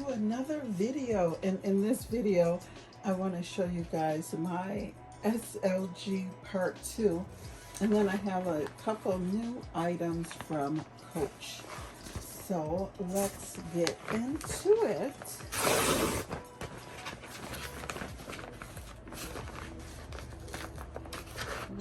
to another video, and in this video I want to show you guys my SLG part 2, and then I have a couple new items from Coach. So let's get into it.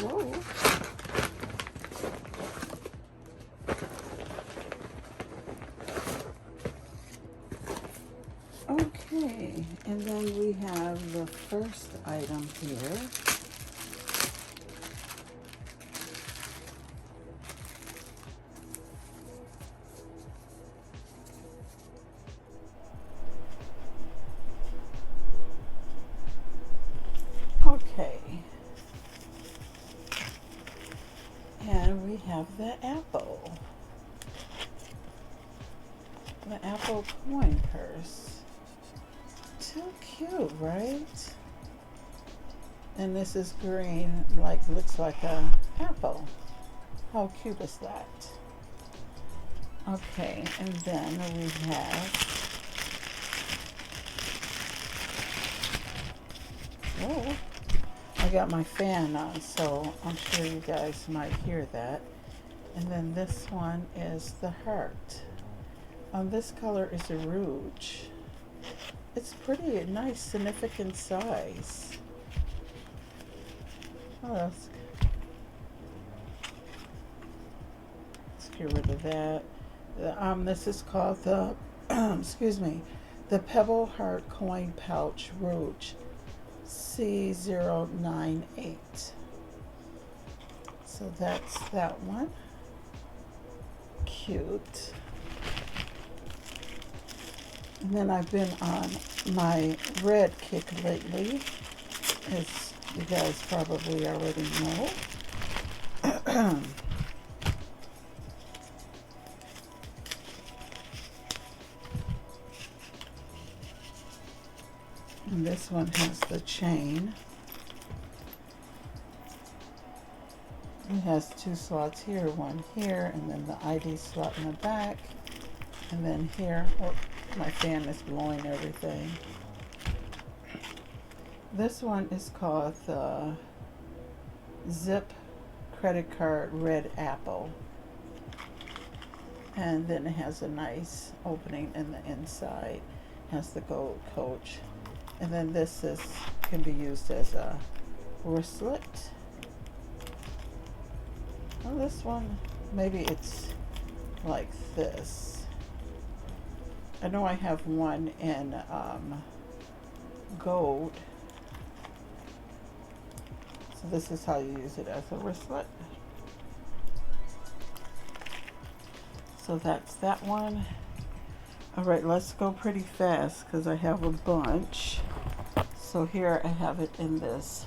Whoa. Okay, and then we have the first item here. Okay, and we have the apple coin purse. Too cute, right? And this is green, looks like a apple. How cute is that? Okay, and then we have, oh, I got my fan on, so I'm sure you guys might hear that. And then this one is the heart. This color is a rouge. It's pretty nice, significant size. Oh, let's get rid of that. This is called the, excuse me, the Pebble Heart Coin Pouch Rouge C098. So that's that one. Cute. And then I've been on my red kick lately, as you guys probably already know. And this one has the chain. It has two slots here, one here, and then the ID slot in the back. And then here, oh, my fan is blowing everything. This one is called the Zip Credit Card Red Apple. And then it has a nice opening in the inside. It has the gold Coach. And then this can be used as a wristlet. Well, this one, maybe it's like this. I know I have one in gold. So this is how you use it as a wristlet. So that's that one. All right, let's go pretty fast because I have a bunch. So here I have it in this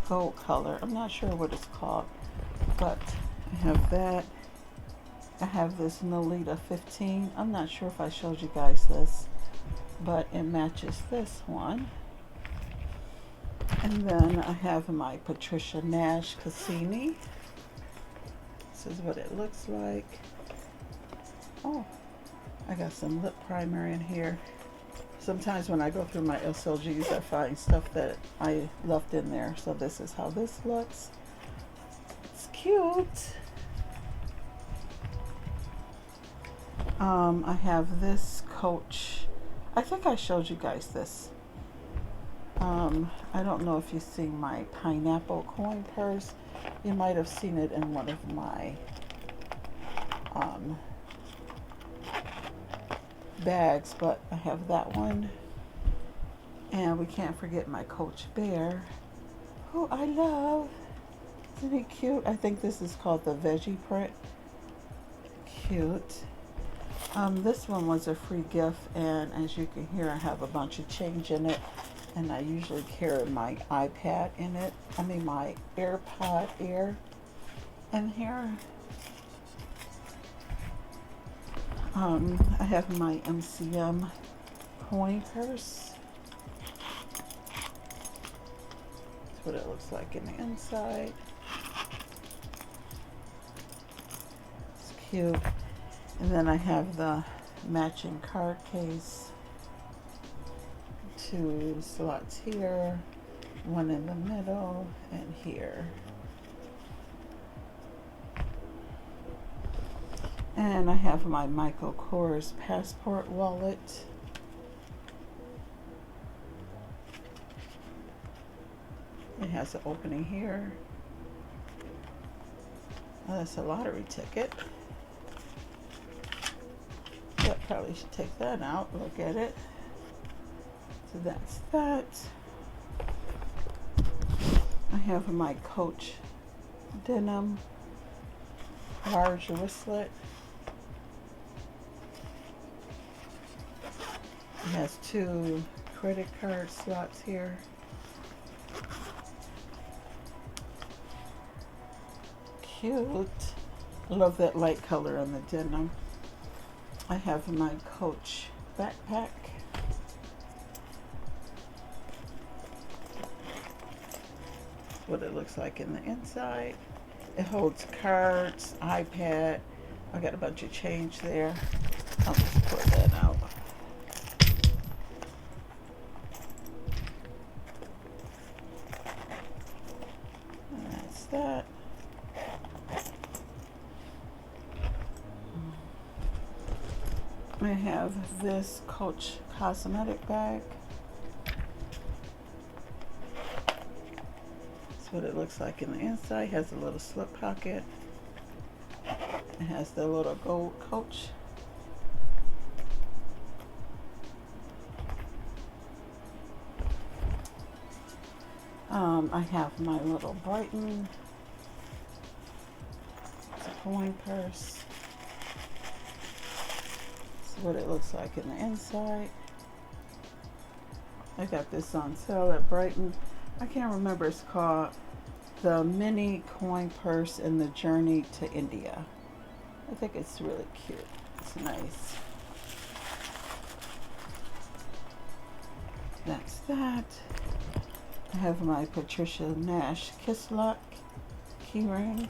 gold color. I'm not sure what it's called, but I have that. I have this Nolita 15. I'm not sure if I showed you guys this, but it matches this one. And then I have my Patricia Nash Cassini. This is what it looks like. Oh, I got some lip primer in here. Sometimes when I go through my SLGs, I find stuff that I left in there. So this is how this looks. It's cute. I have this Coach. I think I showed you guys this. I don't know if you've seen my pineapple coin purse. You might have seen it in one of my bags, but I have that one. And we can't forget my Coach Bear, who I love. Isn't he cute? I think this is called the veggie print. Cute. This one was a free gift, and as you can hear, I have a bunch of change in it, and I usually carry my iPad in it. I mean my AirPod Air in here. I have my MCM coin purse. That's what it looks like in the inside. It's cute. And then I have the matching card case. 2 slots here, 1 in the middle, and here. And I have my Michael Kors passport wallet. It has an opening here. Oh, that's a lottery ticket. But probably should take that out. Look at it. So that's that. I have my Coach denim large wristlet. It has 2 credit card slots here. Cute. Love that light color on the denim. I have my Coach backpack. What it looks like in the inside. It holds cards, iPad. I got a bunch of change there. I'll just pour that out. And that's that. I have this Coach cosmetic bag. That's what it looks like in the inside. It has a little slip pocket. It has the little gold Coach. I have my little Brighton. It's a coin purse. That's what it looks like in the inside. I got this on sale at Brighton. I can't remember. It's called the Mini Coin Purse in the Journey to India. I think it's really cute. It's nice. That's that. I have my Patricia Nash Kiss Lock keyring.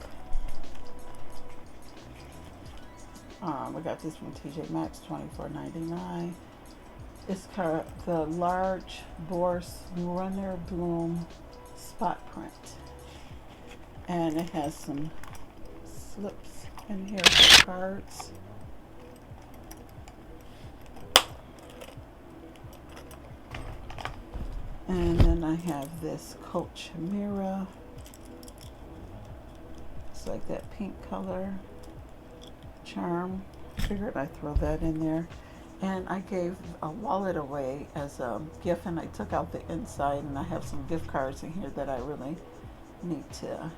I got this from TJ Maxx, $24.99. It's called the Large Bourse Runner Bloom Spot Print. And it has some slips in here for cards. And then I have this Coach mirror. It's like that pink color. Charm. Figured I'd throw that in there. And I gave a wallet away as a gift, and I took out the inside, and I have some gift cards in here that I really need to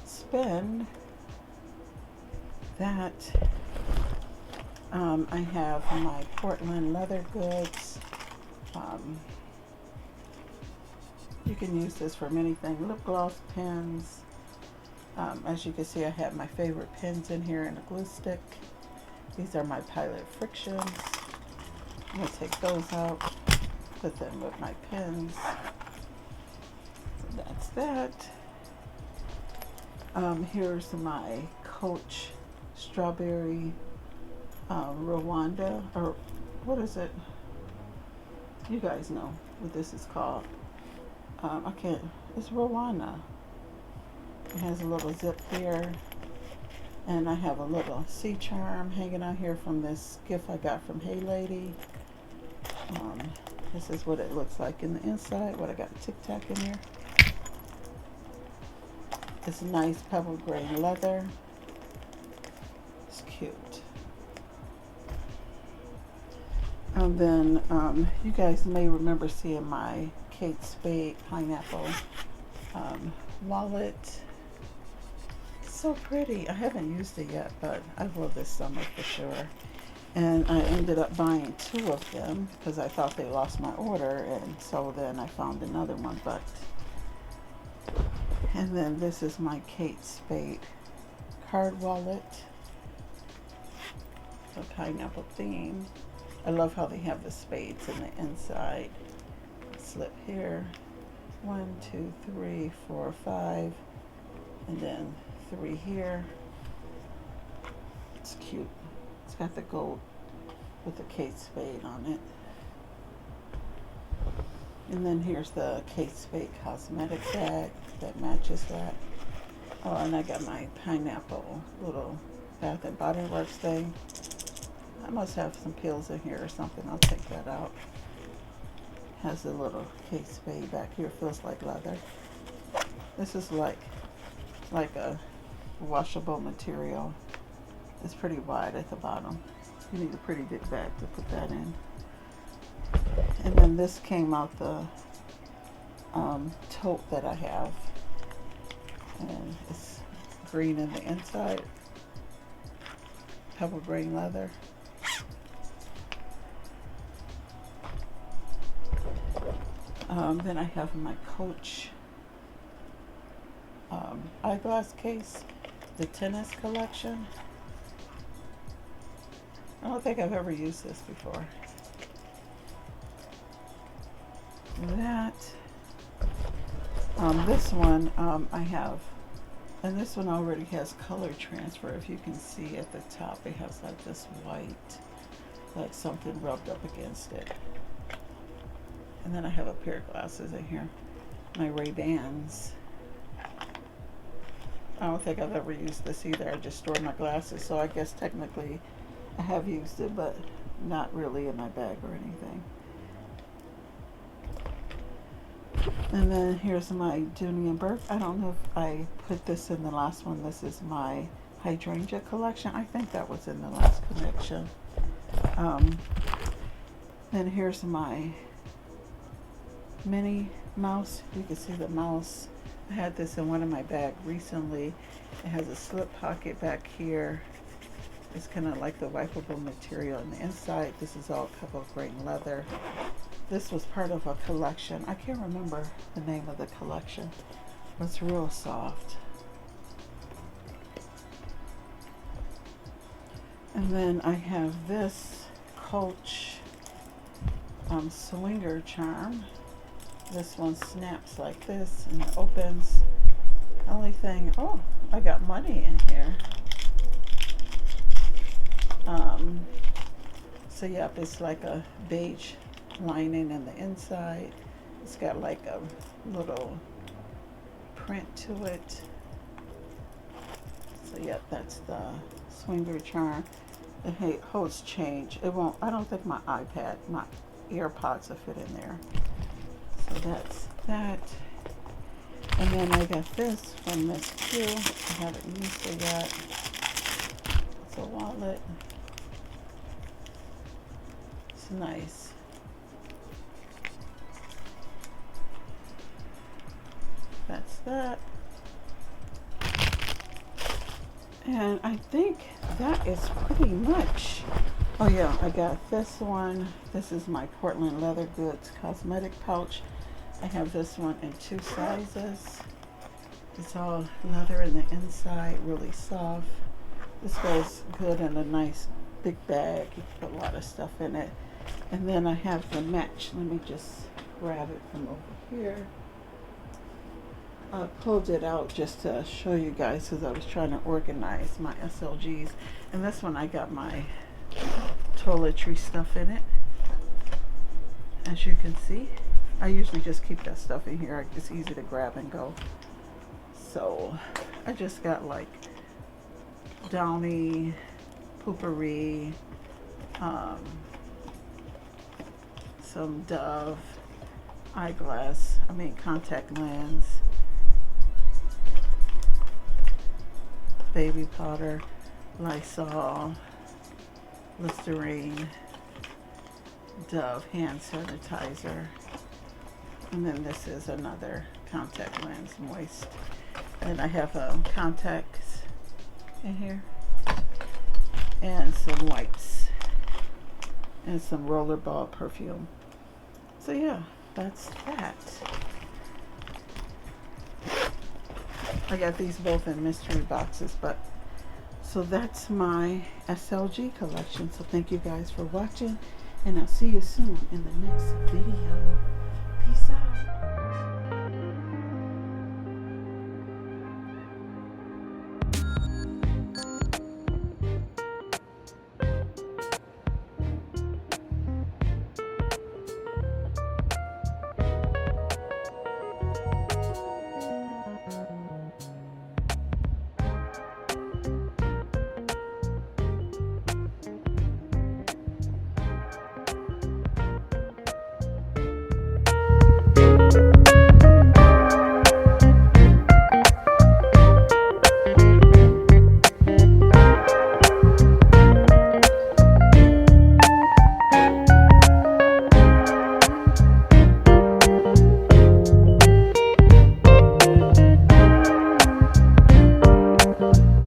spend. That. I have my Portland leather goods. You can use this for many things. Lip gloss, pens. As you can see, I have my favorite pens in here and a glue stick. These are my Pilot Frictions. I'm going to take those out, put them with my pens. So that's that. Here's my Coach Strawberry Rwanda, or what is it? You guys know what this is called. It's Rwanda. It has a little zip here. And I have a little sea charm hanging out here from this gift I got from Hey Lady. This is what it looks like in the inside. What I got a Tic Tac in here. It's nice pebble gray leather. It's cute. And then you guys may remember seeing my Kate Spade pineapple wallet. So pretty. I haven't used it yet, but I will this summer for sure. And I ended up buying 2 of them because I thought they lost my order, and so then I found another one. And then this is my Kate Spade card wallet, the pineapple theme. I love how they have the spades in the inside. Slip here, 1, 2, 3, 4, 5, and then 3 here. It's cute. It's got the gold with the Kate Spade on it. And then here's the Kate Spade cosmetic bag that matches that. Oh, and I got my pineapple little Bath and Body Works thing. I must have some pills in here or something. I'll take that out. Has a little Kate Spade back here. Feels like leather. This is like a washable material. It's pretty wide at the bottom. You need a pretty big bag to put that in. And then this came out the tote that I have. And it's green in the inside. Pebble green leather. Then I have my Coach eyeglass case, the tennis collection. I don't think I've ever used this before. That, this one I have, and this one already has color transfer. If you can see at the top, it has like this white, like something rubbed up against it. And then I have a pair of glasses in here, my Ray-Bans. I don't think I've ever used this either. I just store my glasses, so I guess technically I have used it, but not really in my bag or anything. And then here's my Dooney and Burke. I don't know if I put this in the last one. This is my hydrangea collection. I think that was in the last collection. Then here's my Minnie Mouse. You can see the mouse. I had this in one of my bags recently. It has a slip pocket back here. It's kind of like the wipeable material on the inside. This is all pebble grain leather. This was part of a collection. I can't remember the name of the collection. It's real soft. And then I have this Coach swinger charm. This one snaps like this and it opens. Only thing, oh, I got money in here. So yep, it's like a beige lining in the inside. It's got like a little print to it. So yep, that's the swinger charm. It holds change. It won't, I don't think my AirPods will fit in there. So that's that. And then I got this from Miss Q. I haven't used it yet. It's a wallet. It's nice. That's that. And I think that is pretty much. Oh yeah, I got this one. This is my Portland Leather Goods cosmetic pouch. I have this one in 2 sizes. It's all leather in the inside, really soft. This goes good in a nice big bag. You can put a lot of stuff in it. And then I have the match. Let me just grab it from over here. I pulled it out just to show you guys because I was trying to organize my SLGs. And this one I got my toiletry stuff in it. As you can see, I usually just keep that stuff in here. It's easy to grab and go. So I just got like Downy, Poopery, some Dove, contact lens, baby powder, Lysol, Listerine, Dove hand sanitizer, and then this is another contact lens, moist. And I have contacts in here, and some wipes, and some rollerball perfume. So yeah, that's that. I got these both in mystery boxes, but so that's my SLG collection. So thank you guys for watching, and I'll see you soon in the next video. Peace out.